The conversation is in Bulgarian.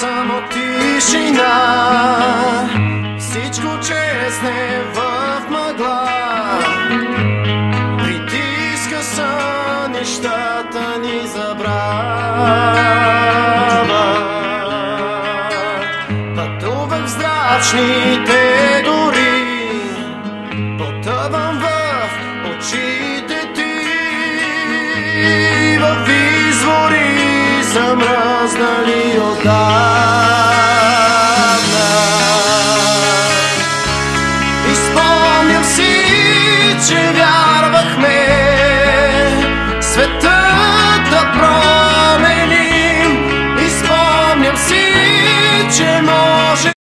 само тишина, всичко чезне в мъгла. Притиска сън, нещата ни забравят. Пътувах в зрачните гори, потъвам в очите ти, в извори замръзнали отдавна.